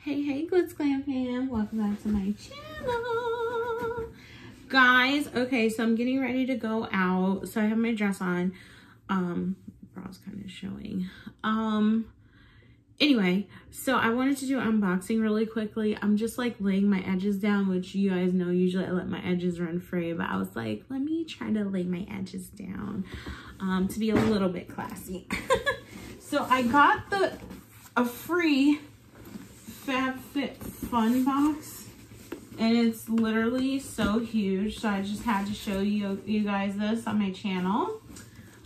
Hey Glitz Glam fam, welcome back to my channel. Guys, okay, so I'm getting ready to go out. So I have my dress on. Bra's kind of showing. Anyway, so I wanted to do unboxing really quickly. I'm just like laying my edges down, which you guys know usually I let my edges run free, but I was like, let me try to lay my edges down to be a little bit classy. So I got a free Fab Fit Fun box, and it's literally so huge, so I just had to show you guys this on my channel.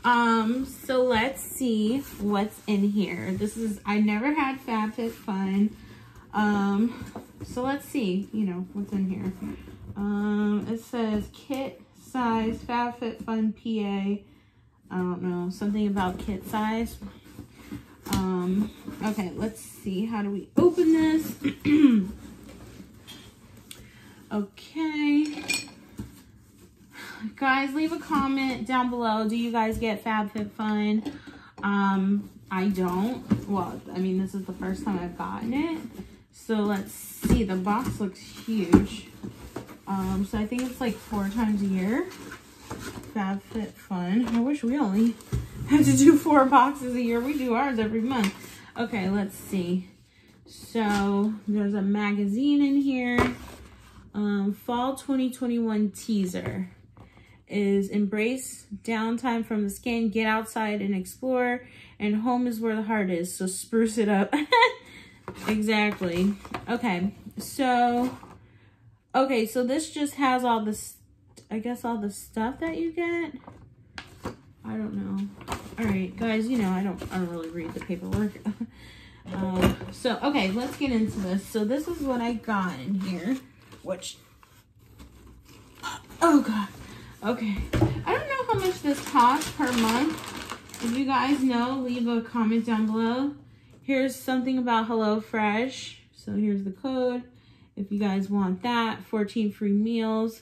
So let's see what's in here. I never had Fab Fit Fun, so let's see, what's in here. It says kit size Fab Fit Fun PA. I don't know, something about kit size. Okay, let's see. How do we open this? Okay. Guys, leave a comment down below. Do you guys get Fab Fit Fun? I don't. Well, I mean, this is the first time I've gotten it. So let's see. The box looks huge. So I think it's like 4 times a year. Fab Fit Fun. I wish we only had to do 4 boxes a year. We do ours every month. Okay, let's see. So there's a magazine in here. Fall 2021 teaser is embrace downtime from the skin, get outside and explore, and home is where the heart is, so spruce it up. Exactly. Okay, so this just has all this, I guess, all the stuff that you get. I don't know. All right, guys, I don't really read the paperwork. So, okay, let's get into this. So this is what I got in here, which, oh God. Okay, I don't know how much this costs per month. If you guys know, leave a comment down below. Here's something about HelloFresh. So here's the code. If you guys want that, 14 free meals.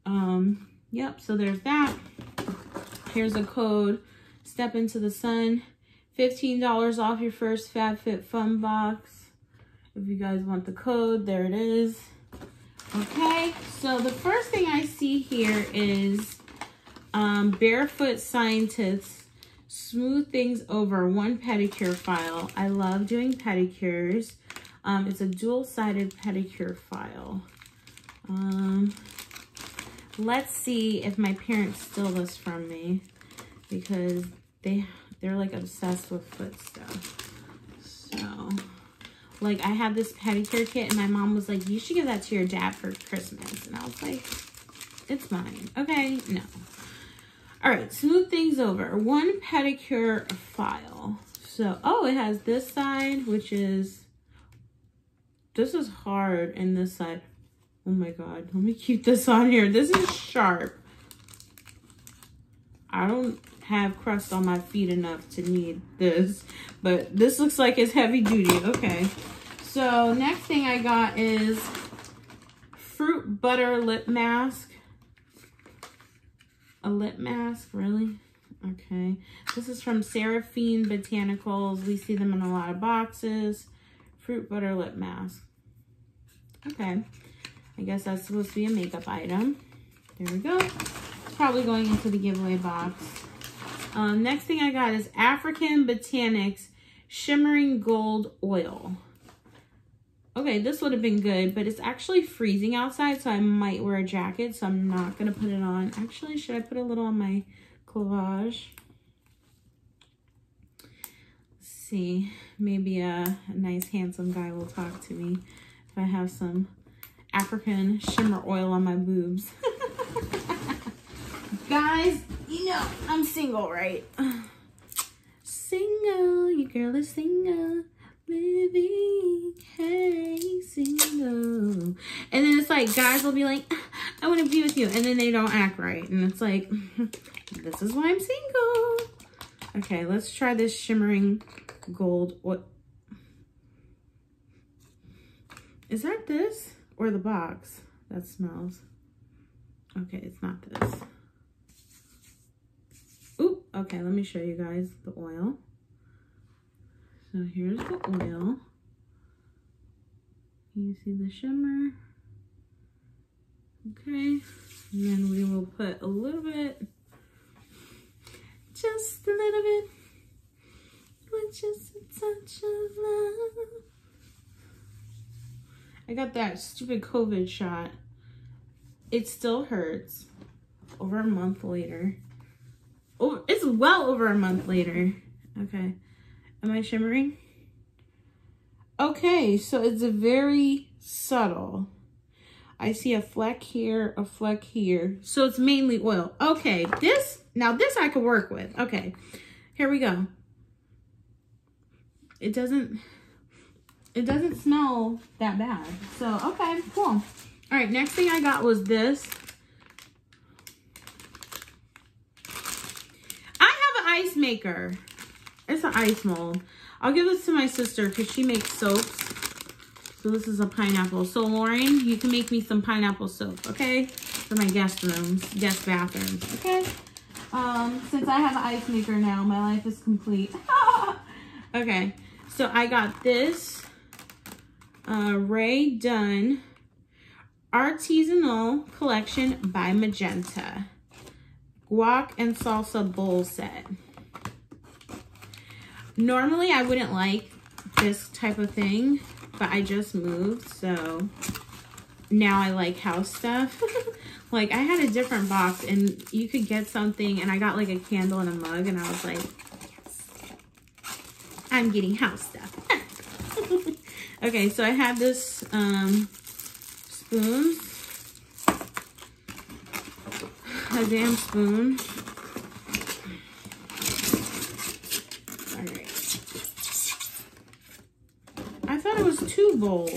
Yep, so there's that. Here's a code, step into the sun, $15 off your first Fab Fit Fun box. If you guys want the code, there it is. Okay, so the first thing I see here is Barefoot Scientists Smooth Things Over 1 pedicure file. I love doing pedicures. It's a dual-sided pedicure file. Let's see if my parents steal this from me, because they're like obsessed with foot stuff. So, like, I had this pedicure kit and my mom was like, you should give that to your dad for Christmas. And I was like, it's mine. Okay, no. All right, Smooth Things Over, 1 pedicure file. So, oh, it has this side, which is, this is hard, and this side. Oh my God, let me keep this on here. This is sharp. I don't have crust on my feet enough to need this, but this looks like it's heavy duty. Okay, so next thing I got is Fruit Butter Lip Mask. A lip mask, really? Okay, this is from Seraphine Botanicals. We see them in a lot of boxes. Fruit Butter Lip Mask. Okay. I guess that's supposed to be a makeup item. There we go. It's probably going into the giveaway box. Next thing I got is African Botanics Shimmering Gold Oil. Okay, this would have been good, but it's actually freezing outside, so I might wear a jacket, so I'm not going to put it on. Actually, should I put a little on my cleavage? Let's see. Maybe a nice, handsome guy will talk to me if I have some African shimmer oil on my boobs. Guys, I'm single, right? Single, your girl is single, living, hey, single. And then it's like, guys will be like, I want to be with you, and then they don't act right. And it's like, this is why I'm single. Okay, let's try this shimmering gold. What? Is that this? Or the box that smells. Okay, it's not this. Oop, okay, let me show you guys the oil. So here's the oil. You see the shimmer? Okay, and then we will put a little bit, just a little bit, with just a touch of love. I got that stupid COVID shot. It still hurts. Over a month later. Oh, it's well over a month later. Okay, am I shimmering? Okay, so it's a very subtle. I see a fleck here, a fleck here. So it's mainly oil. Okay, this I could work with. Okay, here we go. It doesn't smell that bad. So, okay, cool. All right, next thing I got was this. I have an ice maker. It's an ice mold. I'll give this to my sister because she makes soaps. So this is a pineapple. So Lauren, you can make me some pineapple soap, okay? For my guest rooms, guest bathrooms, okay? Since I have an ice maker now, my life is complete. Okay, so I got this Ray Dunn Artisanal Collection by Magenta guac and salsa bowl set. Normally I wouldn't like this type of thing, but I just moved, so now I like house stuff. Like, I had a different box and you could get something, and I got like a candle and a mug, and I was like, yes, I'm getting house stuff. Okay, so I have this spoon, a damn spoon. All right. I thought it was 2 bowls.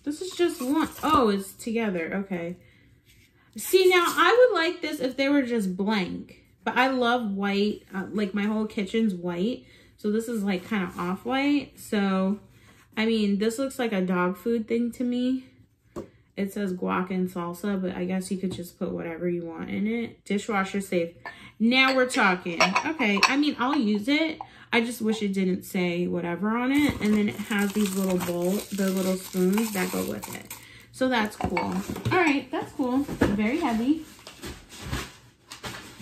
This is just one. Oh, it's together. Okay. See, now I would like this if they were just blank, but I love white. Like, my whole kitchen's white. So this is like kind of off-white. So, I mean, this looks like a dog food thing to me. It says guac and salsa, but I guess you could just put whatever you want in it. Dishwasher safe. Now we're talking. Okay, I mean, I'll use it. I just wish it didn't say whatever on it. And then it has these little the little spoons that go with it. So that's cool. All right, that's cool. Very heavy.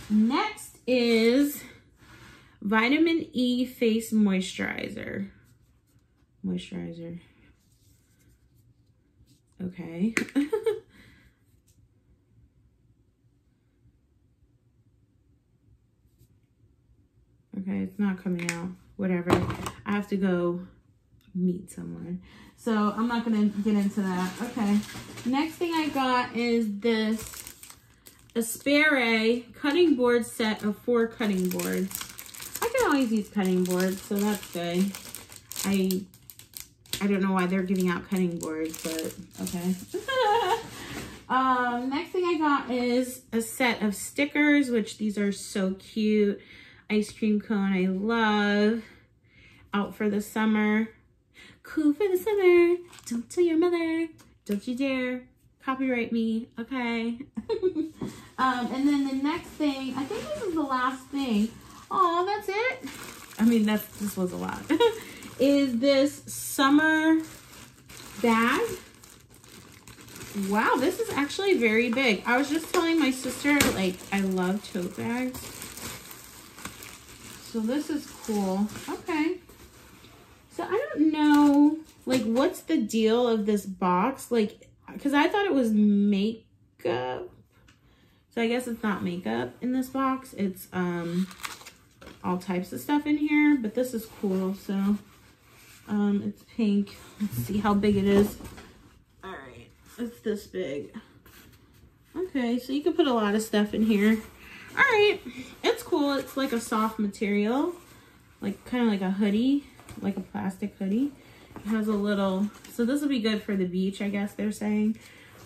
Next is Vitamin E Face Moisturizer. Okay. Okay, it's not coming out. Whatever. I have to go meet someone. So I'm not going to get into that. Okay. Next thing I got is this Aspire cutting board set of 4 cutting boards. I can always use cutting boards, so that's good. I don't know why they're giving out cutting boards, but okay. Next thing I got is a set of stickers, which these are so cute. Ice cream cone, I love. Out for the summer. Cool for the summer. Don't tell your mother. Don't you dare copyright me, okay? And then the next thing, I think this is the last thing. Oh, that's it? I mean, this was a lot. Is this summer bag. Wow, this is actually very big. I was just telling my sister, like, I love tote bags. So this is cool. Okay. So I don't know, like, what's the deal of this box? Like, because I thought it was makeup. So I guess it's not makeup in this box. It's all types of stuff in here. But this is cool. So it's pink. Let's see how big it is. All right. It's this big. Okay, so you can put a lot of stuff in here. All right. It's cool. It's like a soft material. Like, kind of like a hoodie. Like a plastic hoodie. It has a little, so this will be good for the beach, I guess they're saying.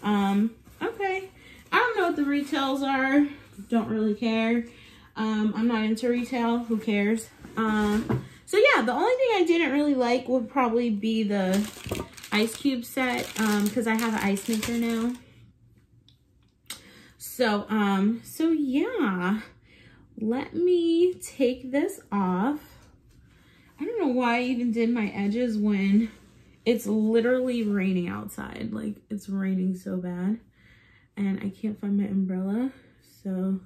Okay. I don't know what the retails are. Don't really care. I'm not into retail. Who cares? So yeah, the only thing I didn't really like would probably be the ice cube set, because I have an ice maker now. So, so yeah, let me take this off. I don't know why I even did my edges when It's literally raining outside. Like, it's raining so bad. And I can't find my umbrella. So,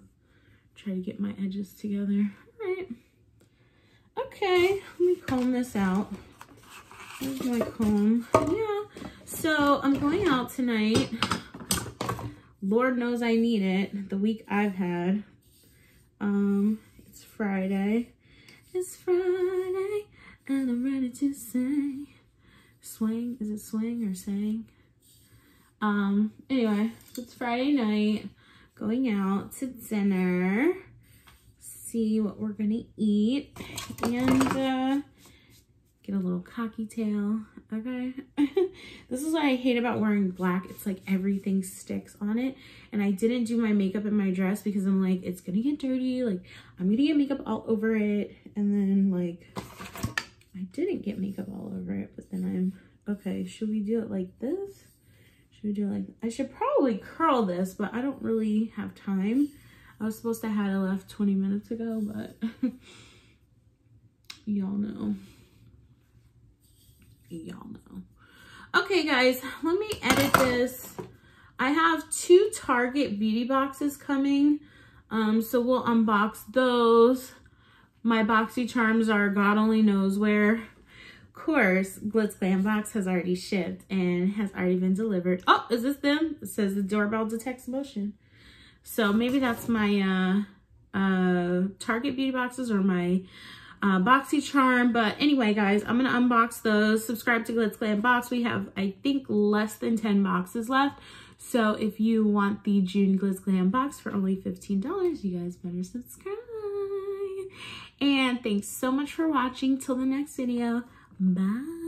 try to get my edges together. All right. Okay, let me comb this out. Here's my comb. Yeah. So, I'm going out tonight. Lord knows I need it. The week I've had. It's Friday. It's Friday. And I'm ready to sing. Swing, is it swing or sang? Anyway, it's Friday night, going out to dinner, see what we're gonna eat, and get a little cocky tail, okay? This is what I hate about wearing black. It's like everything sticks on it, and I didn't do my makeup in my dress because I'm like, it's gonna get dirty, like, I'm gonna get makeup all over it, and then, like, I didn't get makeup all over it, but then okay, should we do it like this? Should we do it like, I should probably curl this, but I don't really have time. I was supposed to have it left 20 minutes ago, but y'all know. Y'all know. Okay, guys, let me edit this. I have 2 Target beauty boxes coming, so we'll unbox those. My BoxyCharms are God only knows where. Of course, glitzglambox has already shipped and has already been delivered. Oh, is this them? It says the doorbell detects motion. So maybe that's my Target beauty boxes or my BoxyCharm. But anyway, guys, I'm going to unbox those. Subscribe to glitzglambox. We have, I think, less than 10 boxes left. So if you want the June glitzglambox for only $15, you guys better subscribe. And thanks so much for watching. Till the next video. Bye.